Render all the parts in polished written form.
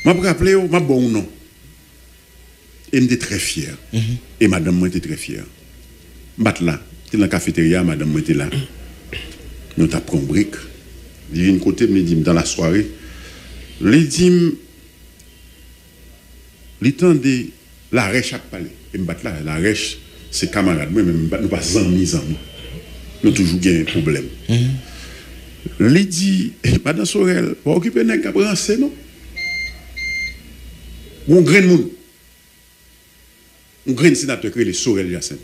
Je me rappelle, je bon non. Et j'étais très fier. Et madame, moi, était très fière. Je suis là. Dans la cafétéria, madame, moi, était là. Nous avons pris un brique. Il vient côté, me dit dans la soirée. Il dit, il tendait la rêche à parler. Et je suis là, la rêche, c'est camarade. Moi, même, nous pas amis. Nous toujours eu un problème. Il dit, madame Sorel, vous occupez d'un cabrancer, non? Un grain de monde. Un grain de sénateur qui est le Sorel Jacinthe.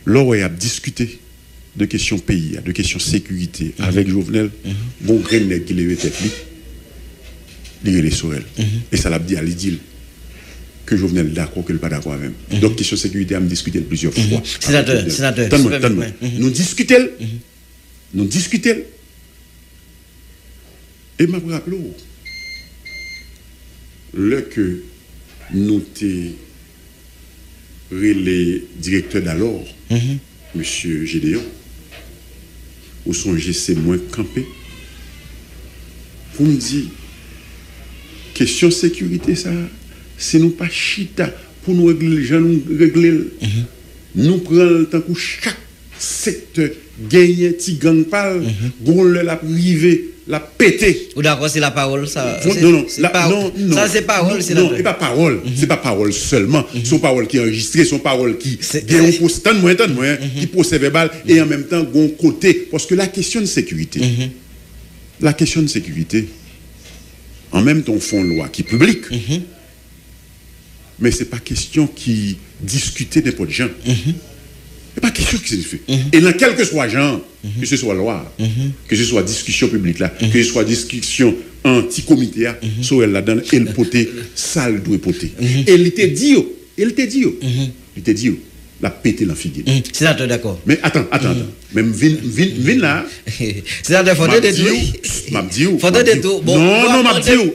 Là, on a discuté de questions pays, de questions sécurité avec Jovenel. Bon grain de qui lève tête, il est le Sorel. Et ça l'a dit à l'idile que Jovenel est d'accord, que n'est pas d'accord avec même. Donc, question sécurité, on a discuté plusieurs fois. Sénateur. Donne-moi. Nous discutons. Et je me rappelle, là que nous t'es les directeurs d'alors, monsieur Gédéon, où sont GC moins campé, pour me dire, question sécurité, ça, c'est nous pas chita pour nous régler les gens, nous régler. Nous prenons le temps pour chaque secteur gagner petit gang pal, la privé, la pété. Ou d'accord, c'est la parole, ça. Non. Ça, c'est parole, c'est non, c'est pas parole. C'est pas parole seulement. Son parole qui est enregistrée, son parole qui qui procès verbal et en même temps, bon côté. Parce que la question de sécurité, en même temps, font loi qui est publique. Mais ce n'est pas question qui discuter n'importe gens. Ce n'est pas question qui se fait. Et dans quel que soit genre, que ce soit loi, que ce soit discussion publique, là, que ce soit discussion anti-comité, soit elle là-dedans, elle poté, ça elle doit poter. Et il te dit, la pété la figure. Sénateur, d'accord. Mais attends. Même vin là. Sénateur, faut de tout. M'a dit ou. Faut de tout. Non,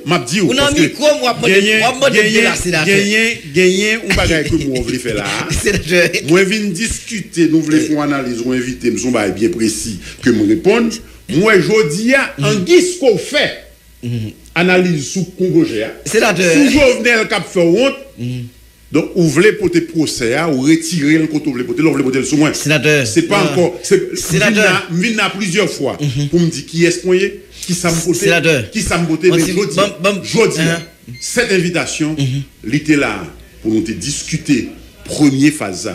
m'a dit ou. On a micro, moi, gagner un bagage que moi voulais faire là. Moi vinn discuter, nous voulons faire une analyse ou inviter, nous sommes bien précis que me répondre. Moi jodi en guise qu'on fait. Analyse sous Congogé. Sénateur. Sous Jovenel cap fait honte. Donc, vous voulez porter procès, ou retirer le côté, vous voulez porter le sous-moins. Sénateur. C'est pas encore. Sénateur. Je plusieurs fois pour me dire qui est-ce qu'on est, qui ça me pote. Sénateur. Qui ça me pote. Mais je dis, cette invitation, elle était là pour nous discuter. Première phase,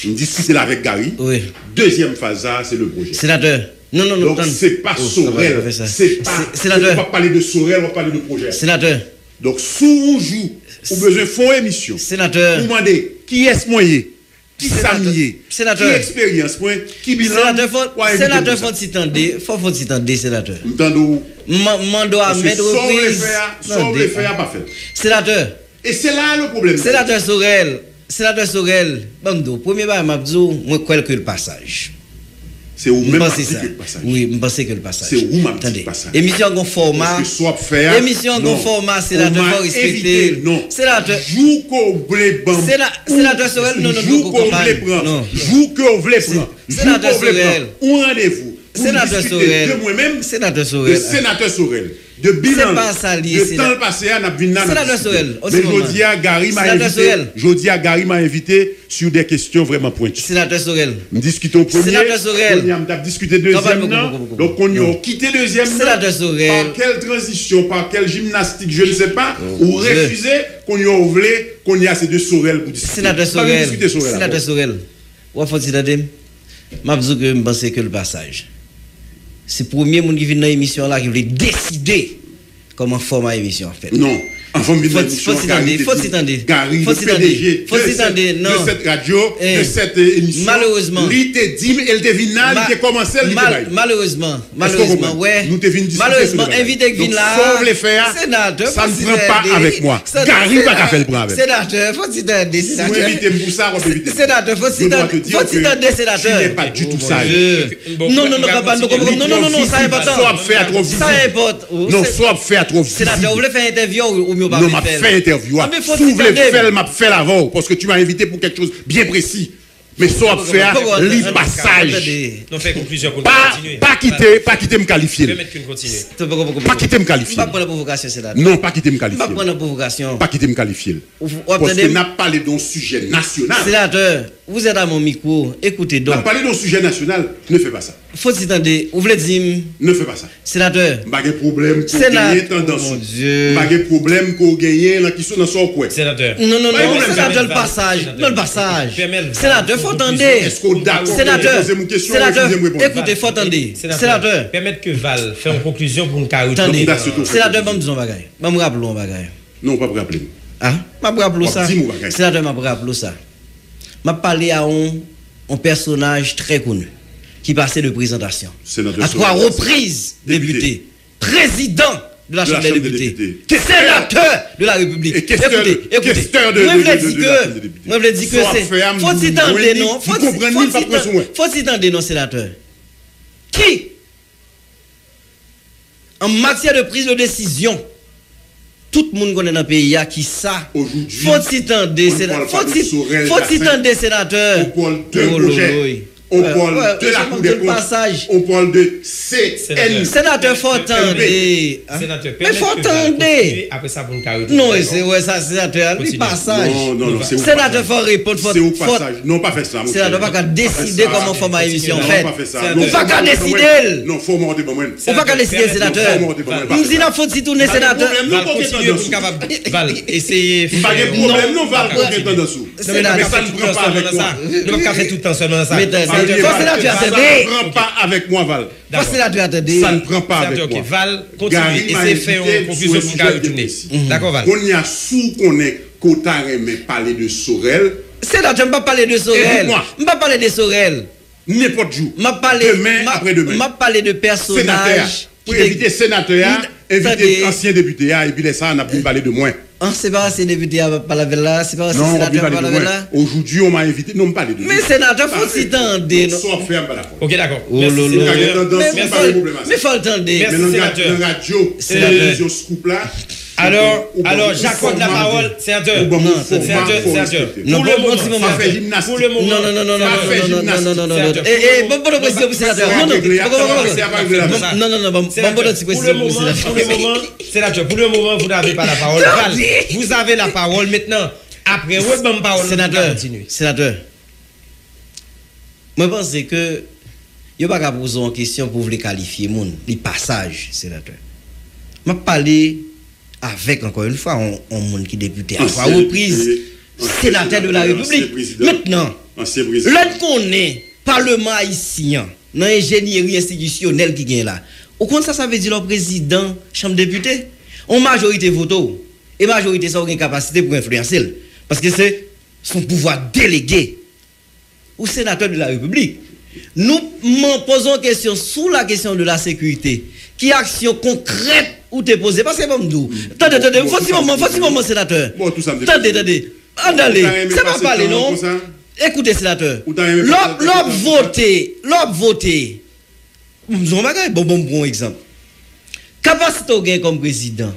nous discuter là avec Gary. Oui. Deuxième phase, c'est le projet. Sénateur. Non. Donc, c'est pas Sorel. C'est pas. Sénateur. On va parler de Sorel, on va parler de projet. Sénateur. Donc, sous on joue, on a besoin de fonds émission. Sénateur. Vous demandez qui est-ce moyen, qui s'amie, sénateur. Qui expérience, qui bilan. Sénateur, faut s'y tendre, sénateur. M'tendou. Mando à mettre reprise. Sans le faire, pas fait. Sénateur. Et c'est là le problème. Sénateur Sorel, Bamdo, premier bar Mabdou, moi crois que le passage. C'est où même que le passage. Oui, je pense que le passage. C'est où même le passage. Émission gon format. Émission gon format, sénateur faut respecter. Non. Sénateur. Joue qu'on voulait prendre. Sénateur Sorel, non. Joue qu'on voulait prendre. Joue qu'on voulait prendre. Sénateur Sorel. Un rendez-vous. Sénateur Sorel. De moi-même. Sénateur Sorel. Le sénateur Sorel. De bilan. C'est pas ça lié. Le temps passé, on a vu Sénateur Sorel. Mais Jodi a Gary m'a invité sur des questions vraiment pointues. Sénateur Sorel. Nous discutons premier. Sénateur Sorel. On a discuté deuxième. Donc on a quitté deuxième. Sénateur Sorel. Par quelle transition, par quelle gymnastique, je ne sais pas, ou refuser qu'on y a ouvré, qu'on y a ces deux Sorel pour discuter. Sénateur Sorel. Sénateur Sorel. Ou faut dire que je pense que le passage. C'est le premier monde qui vient dans l'émission là qui voulait décider comment former l'émission en fait. Non. Enfin, faut s'y tendre. Gary, le PDG de cette radio, de cette émission. Malheureusement. Il te dit, elle devine là, il te commencé, malheureusement, ouais. Nous te venons discuter. Malheureusement, invité qui vient là. Sauf les faire, sénateur, ça ne prend pas avec moi. Gary va pas faire le prendre avec. Sénateur, faut s'y tendre. Vous invitez pour ça, on peut éviter. Sénateur, faut s'y tendre, sénateur. Tu n'es pas du tout sage. Non, ça est important. Soit fait à trop vite. Ça importe. Non, soit fait à trop vite. Sénateur, vous voulez faire interview ou mieux pas? Non, m'a fait interview. Si vous voulez faire, m'a fait l'avant parce que tu m'as invité pour quelque chose bien précis. Mais soit faire le passage. Non, fait conclusion pour continuer. Pas quitter me qualifier. Pas quitter me qualifier. Pas prendre la provocation, c'est là. Non, pas quitter me qualifier. Pas prendre la provocation. Pas quitter me qualifier. Parce que n'a parlé d'un sujet national. Sénateur, vous êtes à mon micro, écoutez donc. N'a parlé d'un sujet national, ne fais pas ça. Faut s'entendre, vous voulez dire. Ne fais pas ça. Sénateur. Pas de problème pour gagner tendance. Mon Dieu. Pas de problème pour gagner la question dans son coin. Sénateur. Non, sénateur, le passage. Non, le passage. Sénateur, faut attendre. Sénateur, écoutez, faut attendre. Sénateur. Permettre que Val fasse une conclusion pour une carrière. Attendez, sénateur, je me dis un bagage. Je me rappelle un bagage. Non, pas me rappeler. Ah, je me rappelle ça. Sénateur, je me rappelle ça. Je parlé à un personnage très connu qui passait de présentation. À 3 reprises, député. Président de la Chambre des députés. Sénateur de la République. Écoutez. Moi, je dis que c'est. Faut s'y tendre, non? Faut s'y tendre, non, sénateur. Qui, en matière de prise de décision, tout le monde connaît dans le pays qui ça. Faut s'y tendre, sénateur. Faut s'y tendre, sénateur. On parle de la Cour des comptes. On parle de CN. Sénateur, faut attendre. Mais faut attendre. Après ça, pour une non, c'est ça, sénateur. Le passage. Non, c'est sénateur, faut répondre. C'est au passage. Non, pas faire ça. Sénateur, pas qu'à décider comment faire ma émission. Non, pas faire ça. Ou pas qu'à décider. Non, faut m'en dire. Ou pas qu'à décider, sénateur. Nous disons, faut s'y tourner, sénateur. Val, essayez. Pas de problème, non, Val, pour qu'il y ait tendance. Mais ça ne prend pas avec ça. Ne pas faire tout le temps seulement ça. Ça ne prend pas avec moi, Val. Ça ne prend pas avec moi. Val, continue. Essayez de faire une conclusion pour Gary tourner. D'accord, Val. On y a sous qu'on est Kotare, mais parler de Sorel. Sénateur, je ne vais pas parler de Sorel. Je ne vais pas parler de Sorel. N'importe jour. Demain, après-demain. Je vais parler de personnages. Pour éviter sénateur, éviter ancien député, et puis ça, on a pu parler de moi. Ah, c'est pas assez député à parler là, c'est pas assez sénateur à parler là. Aujourd'hui, on m'a invité, non, pas parler de mais sénateur, faut s'y tendre. Soit ferme, pas d'accord. Ok, d'accord. Mais faut attendre. Merci, sénateur. La radio, télévision, scoop là. Alors, j'accorde la parole, sénateur. Pour le moment. Sénateur, pour le moment, vous n'avez pas la parole. Vous avez la parole maintenant. Après, vous avez la parole. Sénateur, moi, je pense que il n'y a pas qu'à poser une question pour vous qualifier, les passages, sénateur. Je vais parler avec, encore une fois, un monde qui est député à 3 reprises, sénateur de la République. Maintenant, l'autre qu'on est, Parlement haïtien, dans l'ingénierie institutionnelle qui est là, au contraire, ça veut dire le président, Chambre des députés, en majorité voto, et majorité, ça a une capacité pour influencer, parce que c'est son pouvoir délégué au sénateur de la République. Nous posons question sur la question de la sécurité. Qui action concrète ou te posée? Parce que bon, attendez, faut moment, sénateur. Attendez. C'est pas parler, non? Écoutez, sénateur. L'op voté. Bon exemple. Capacité au gain comme président,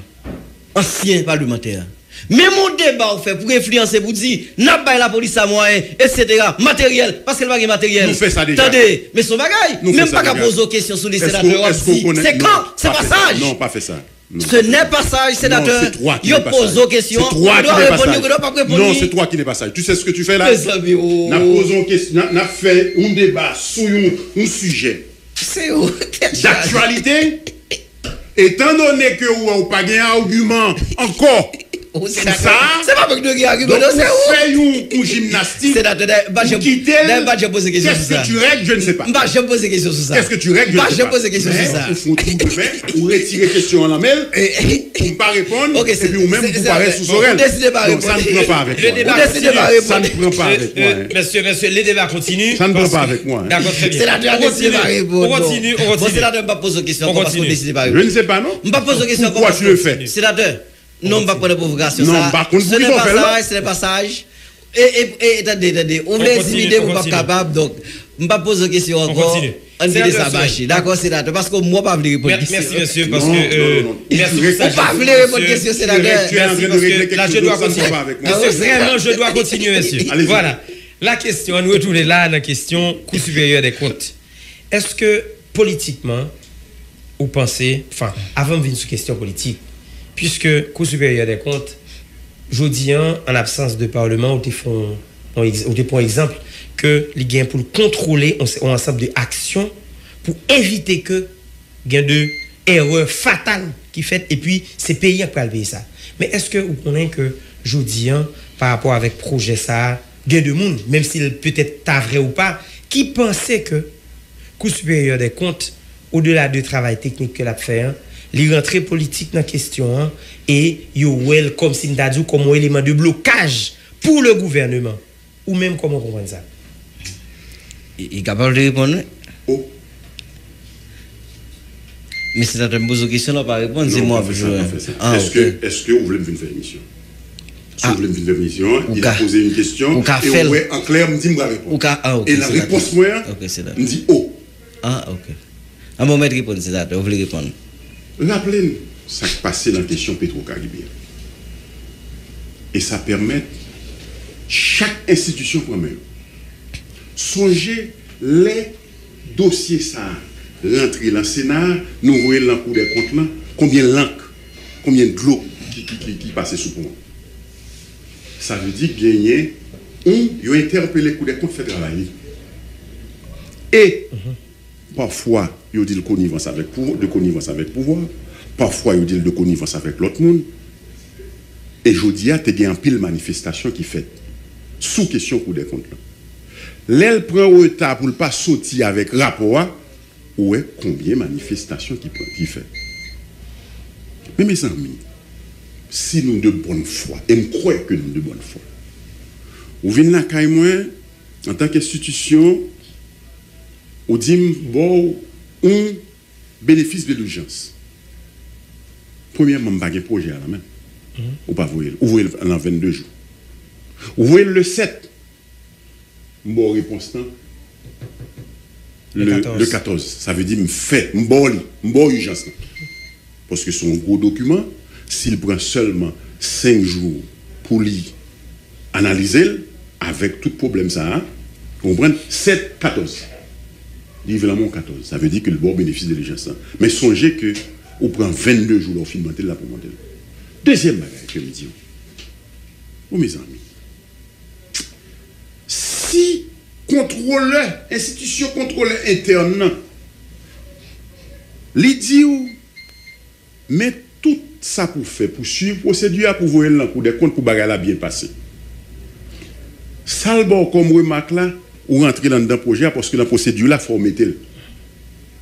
ancien parlementaire. Mais mon débat fait pour influencer, pour dire, n'a pas la police à moyen, etc. Matériel, parce qu'elle va gagner matériel. Nous fait ça déjà. Attendez, mais son bagage, même pas qu'à poser aux questions sur les sénateurs. C'est quand? C'est passage. Non, pas fait ça. Ce n'est pas ça, sénateur. Il pose aux questions. Non, c'est toi qui n'es pas ça. Tu sais ce que tu fais là? On a posé une question, on a fait un débat sur un sujet d'actualité. Étant donné que vous n'avez pas gagné argument encore. C'est pas pour que nous argument, c'est où? Fais une gymnastique. Qu'est-ce que tu règles? Je ne sais pas. Je pose des questions sur ça. Qu'est-ce que tu règles? Je pose des questions sur ça. Ou retirer question en la mail, ou ne pas répondre, et puis ou même vous parler sous Sorel. Donc ça ne prend pas avec moi. Ça ne prend pas avec moi. Monsieur, les débats continuent. Ça ne prend pas avec moi. D'accord, très bien. On continue. Sénateur, on va poser aux questions. Je ne sais pas, non? On va poser aux questions. Pourquoi tu le fais? Sénateur. Non, pas pour la provocation. Non, par contre, c'est le passage. Et attendez, on voulait intimider, vous pas capable, donc, je ne vais pas poser de questions encore. On dit ça bâcher. D'accord, sénateur, parce que moi, pas voulu répondre. Merci, monsieur, parce que. Merci, on pas voulu répondre question, sénateur. Là, je dois continuer. Vraiment, je dois continuer, monsieur. Voilà. La question, on retourne là dans la question coût supérieur des comptes. Est-ce que politiquement, vous pensez, enfin, avant de venir sur question politique, puisque coût supérieur des comptes, jeudi en absence de parlement, ou pour exemple, que les gains pour contrôler un ensemble d'actions pour éviter que gain de erreurs fatales qui fait et puis c'est pays après le payer ça. Mais est-ce que vous connaissez que jeudi par rapport avec projet ça, gain de monde, même s'il peut-être pas vrai ou pas, qui pensait que coût supérieur des comptes au-delà du travail technique que l'a fait, les rentrées politiques dans la question et yo comme si nous dit comme un élément de blocage pour le gouvernement ou même comment comprendre ça? Il est capable de répondre? Oh. Mais c'est un pose une question là pas répondre, c'est moi Est-ce que vous voulez me faire une émission? Si vous voulez me faire une émission, il a posé une question et en clair me dit me répondre. Et la réponse moi me dit oh. Ah OK. Un moment de répondre c'est ça, vous voulez répondre. Rappelez-nous ça qui passé dans la question Petro-Caribéen. Et ça permet chaque institution pour même songez les dossiers ça rentrer dans le Sénat, nous voyons dans le cours des comptes là, combien d'encre, combien de l'eau qui passe sous pour moi. Ça veut dire gagner ils ont interpellé le cours des comptes fait travailler. Et parfois ils disent de connivence avec pouvoir, parfois ils disent de connivence avec l'autre monde. Et je dis à te un pile manifestation qui fait sous question cours des comptes là. L'elle prend retard pour ne pas sortir avec rapport. Ouais, combien de manifestations qui fait. Mais mes amis, si nous de bonne foi, et nous croyons que nous de bonne foi, vous venez là, en tant qu'institution, vous dites, bon, un bénéfice de l'urgence. Premièrement, je n'ai pas de projet à la main. Ou pas vous voyez dans 22 jours. Vous voyez le 7. Bon, réponse le 14. Ça veut dire bon urgence. Parce que c'est un gros document. S'il prend seulement 5 jours pour analyser avec tout problème ça, vous comprenez 7, 14. Évidemment 14. Ça veut dire que le bon bénéfice de l'urgence. Mais songez que vous prenez 22 jours pour monter là pour monter. Deuxième bagage que je me dis. Mes amis. Si contrôleur, institution contrôleur interne, l'idée met tout ça pour faire, pour suivre procédure, pour voir le coup des comptes, pour bagarre bien passer. Ça le bon comme remarque là, ou rentrer dans le projet parce que la procédure là, il faut mettre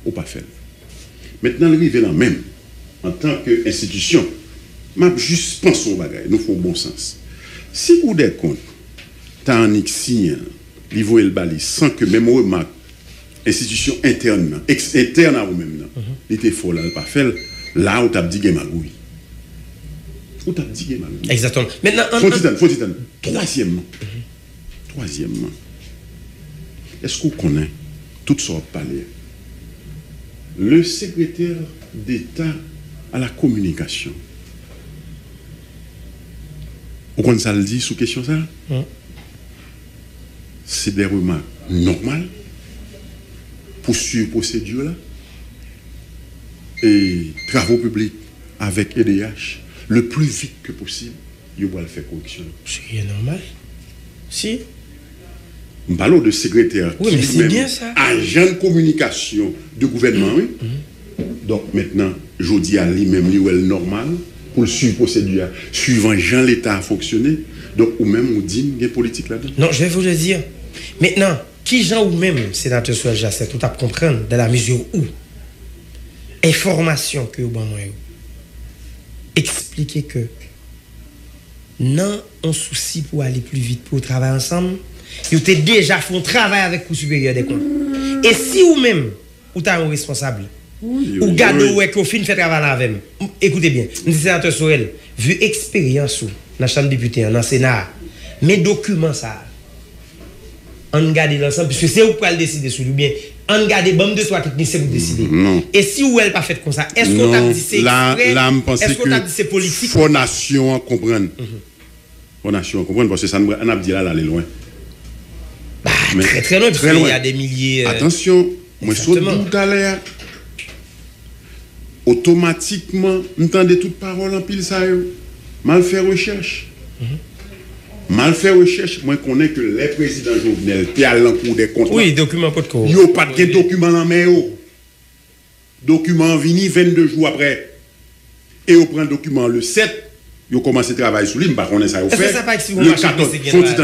ou pas faire. Maintenant, il arrive là même, en tant qu'institution, m'a juste pensé au bagage, nous faut bon sens. Si vous des comptes, tu as un signe, il voit le balai sans que même remarque institution interne à vous-même il était fort là, pas fait là où tu as dit que magouille. Où tu as dit que magouille. Exactement. Maintenant, faut dire. Troisièmement, est-ce qu'on connaît toutes sortes de palais? Le secrétaire d'État à la communication. Vous connaissez ça le dit sous question ça? C'est des remarques normales pour suivre procédure là et travaux publics avec EDH le plus vite que possible, il va le faire correction. C'est normal. Si. On parle de secrétaire qui est bien ça. Agent de communication du gouvernement, oui. Donc maintenant, je dis à lui-même, il est normal pour suivre procédure suivant Jean l'État a fonctionné. Donc, ou même, on dit qu'il y a politique là-dedans. Non, je vais vous le dire. Maintenant, qui Jean ou même, sénateur Soel Jacet, tout à comprendre dans la mesure où information que vous avez expliquer que non, on souci pour aller plus vite pour travailler ensemble, vous avez déjà fait un travail avec le supérieur des comptes. Et si vous-même, vous êtes un responsable, ou gardez ou que vous fait travail avec vous, écoutez bien, le sénateur Soel, vu expérience dans la Chambre des députés, dans le Sénat, mes documents, ça, on garde l'ensemble, puisque c'est vous qui allez décider sur lui, bien, on garde bon de soit technicien pour décider. Et si vous n'avez pas fait comme ça, est-ce qu'on t'a dit c'est exprès? Est-ce qu'on t'a dit c'est politique? Faut nation comprendre. Faut nation comprendre, parce que ça nous a dit là, aller loin. Très très loin, parce qu'il y a des milliers. Attention, moi je saute tout à l'heure. Automatiquement, m'entendez toute parole en pile ça yo. Mal fait recherche. Mal fait recherche, moi je connais que les présidents Jovenel qui allent en cours des comptes. Oui, document pas de quoi. Yo pas de document en main yo. Document vini 22 jours après. Et on prend le document le 7. Yo commencé à travailler sur lui, m'pas connaître ça yo fait. Est-ce que ça pas expliqué le 14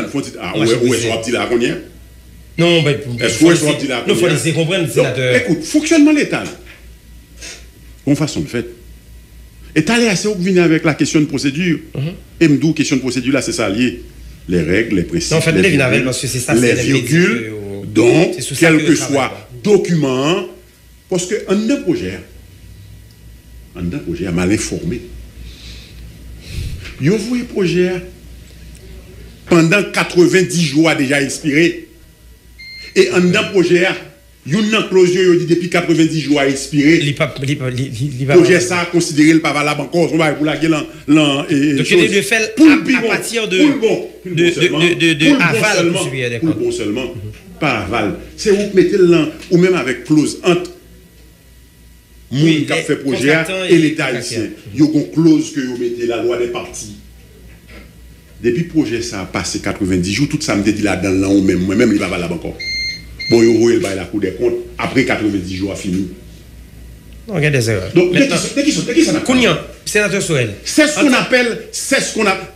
faut ah ouais soit petit là combien? Non, ben est-ce que soit petit là? Non, faut laisser comprendre sénateur. Écoute, fonctionnement l'état là. Bon façon de fait. Et t'allais assez au venir avec la question de procédure. Et me dit question de procédure là c'est ça lié. Les règles, les principes, non, en fait, les avec parce que c'est ça, les virgules, donc quel que soit document, parce que un projet a mal informé. Yo voyez projet pendant 90 jours a déjà expiré. Et un projet une clause yo dit depuis 90 jours a expiré. Projet ça a considéré le pas valable encore, on va pour la donc il de faire à partir de aval pour bon seulement pas aval. C'est vous mettez là ou même avec clause entre qui a fait projet et l'État haïtien. Yo une clause que vous mettez la loi des partis. Depuis projet ça a passé 90 jours, tout ça me dit là dans ou même moi-même il pas valable encore. Bon, vous voyez la Cour des comptes, après 90 jours a fini. Non, il y a des erreurs. Donc, qui ça Kounian, sénateur Soel. C'est ce qu'on appelle,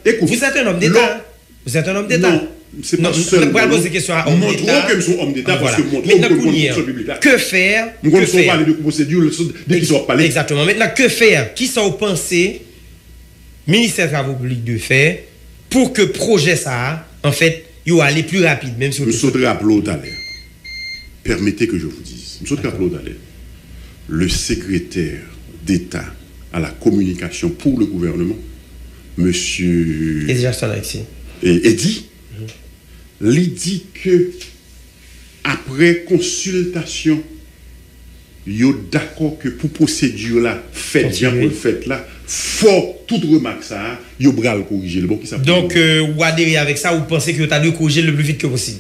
écoute. Vous êtes un homme d'État. Vous êtes un homme d'État. Non, c'est pas seulement. On va poser des questions à homme d'État. Montrons que nous sommes hommes d'État parce que maintenant, Kounian, que faire? Nous ne parler de procédure dès qu'ils sont parlé. Exactement. Maintenant, que faire? Qui sont pensés, ministère des Travaux publics de faire, pour que le projet ça, en fait, il aller plus rapide, même si nous sauterons à l'eau tout à l'heure. Permettez que je vous dise, nous sauterons à l'eau tout à l'heure. Le secrétaire d'État à la communication pour le gouvernement, monsieur Eddy, il dit que après consultation, il est d'accord que pour procédure là, faites bien pour le fait là, faut toute remarque ça, il va le corriger. Bon, qui donc, vous adhérez avec ça, vous pensez que vous allez corriger le plus vite que possible?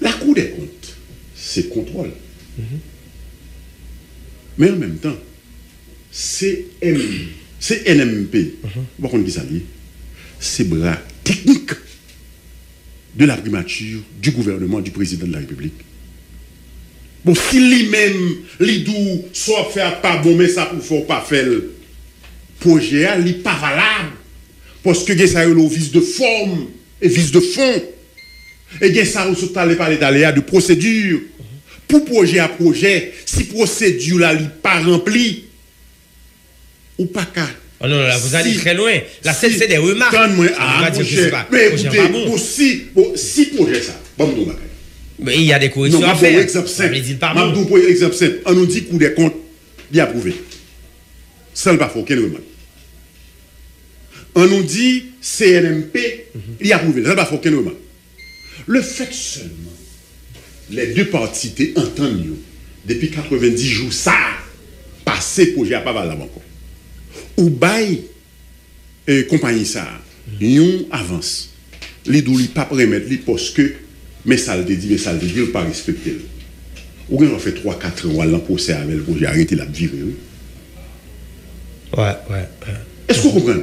La Cour des comptes, c'est contrôle. Mais en même temps, c'est NMP. Vous comprenez qui ça dit? C'est bras technique de la primature du gouvernement du président de la République. Bon, si lui-même, l'idou, soit faire pas bon, mais ça pour faire pas faire le projet, il n'est pas valable. Parce que ça a le vice de forme et vice de fond. Et ça a le parler d'aléa de procédure. Pour projet à projet, si procédure là n'est pas remplie, ou pas qu'à. Oh non, là, vous allez très loin. Là, c'est des remarques. Mais écoutez, si projet ça, bon, mais il y a des corrections à faire. On nous dit que des comptes, il est approuvé. Ça ne va pas aucune remarque. On nous dit CNMP, il est approuvé. Ça ne va pas aucune remarque. Le fait seulement, les deux parties entendent depuis 90 jours, ça passé projet à pas valable encore. Ou bail compagnie ça, yon avance. Les dou li pas remettre li parce que mais ça le dit, il pas respecter. Ou on fait 3-4 ans l'an procès avec le projet arrêter la vie. Ouais. Est-ce que vous comprenez?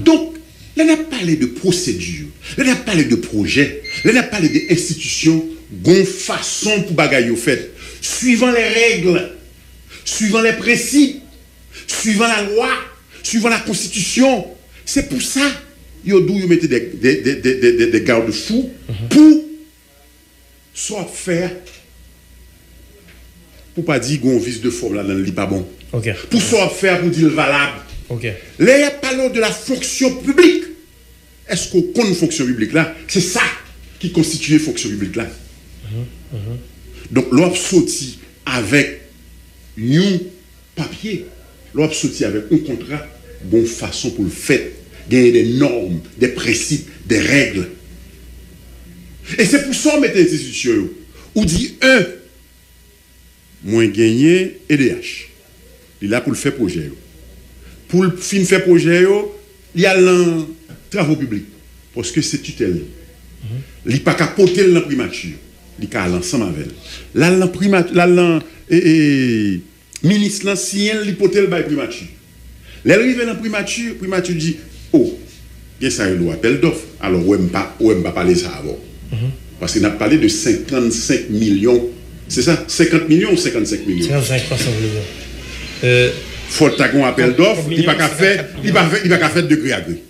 Donc, là, on a parlé de procédure, là, on a parlé de projet, là, on a parlé d'institutions, bon façon pour bagaille au fait, suivant les règles, suivant les principes, suivant la loi, suivant la constitution. C'est pour ça, yo mettez des garde-fous pour soit faire, pour pas dire qu'on vice de forme là dans le lit pas bon. Okay. Pour soit faire pour dire valable. Okay. Là, il y a parlé de la fonction publique. Est-ce qu'on compte fonction publique là? C'est ça qui constitue fonction publique là. Donc, l'on sorti avec un papier, l'on sorti avec un contrat, bonne façon pour le faire. Gagner des normes, des principes, des règles. Et c'est pour ça qu'on met des institutions. On dit moins gagner EDH. Il est là pour le faire projet. Pour le fin faire projet, il y a les travaux publics. Parce que c'est tutelle. Il pas capoter dans primature. Il ca l'ensemble avec. Là ministre l'ancien il poter le bail primature. L'arrivée dans primature dit oh, bien ça il doit appel d'offre. Alors on pas parler ça avant. Parce qu'il a parlé de 55 millions. C'est ça 50 millions ou 55 millions 55 millions. Faut tagon appel d'offre, il pas qu'à faire de gré à gré.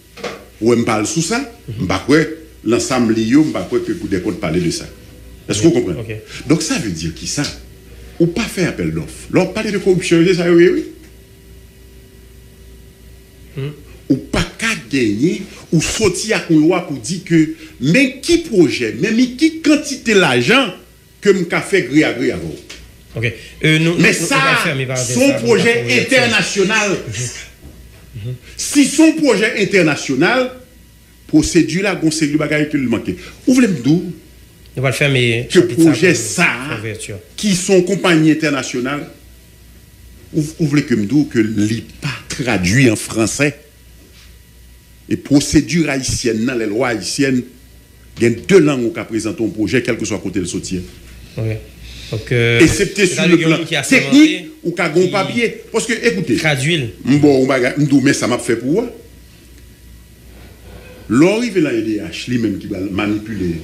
Ou me parle sous ça, m'pa quoi l'ensemble lié, m'pa quoi que pour des comptes parler de ça. Est-ce que vous comprenez? Donc ça veut dire qui ça? Ou pas faire appel d'offre. L'on parle de corruption, ça oui. Ou pas qu'à gagner ou sortir à une loi pour dire que mais qui projet, même qui quantité l'argent que m'ka fait gré à gré avant. Mais ça, son projet international. Si son projet international, procédure là, conseil bagaille que lui manquait. Vous voulez me dire on va le faire, mais que projet ça, qui sont compagnies internationales, vous voulez que me dise que l'IPA pas traduit en français et procédure haïtienne, les lois haïtiennes, il y a deux langues qui présentent un projet, quel que soit côté de sortir. Excepté sur le plan technique ou qu'à gon papier. Parce que, écoutez, traduire. Bon, mais ça m'a fait pour moi. L'arrivée dans l'EDH, lui-même qui va manipuler